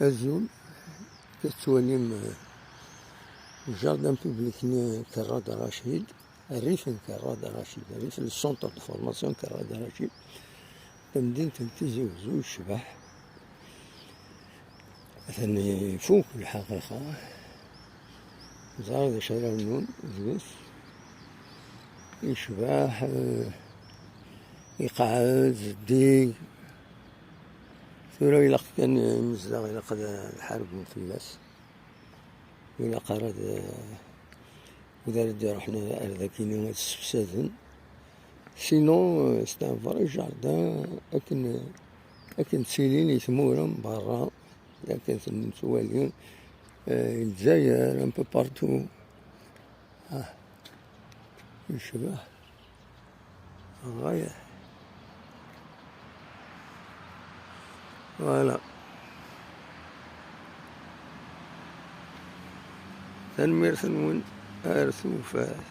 azul كتوليم الجاردان بوبليك كراد رشيد، الريف كراد رشيد، الريف السونتر دو فورماسيون كراد رشيد، تمدينة تيزي وزو يشبح ثاني يفوق الحقيقة. زار شارع النون جلوس يشبح يقعد الديك ثورة إلا كان يمزلغ إلا قد الحرب من فلاس إلا قرد ودار رحنا ذاكينا هاد السفسادن. سينو سي ان فري جاردان أكن تسيلين يثمورهم برا إلا كانت نتواليون الجزائر ان بو بارتو يشبه غاية. فوالا تنمير ثنون أرث وفاس.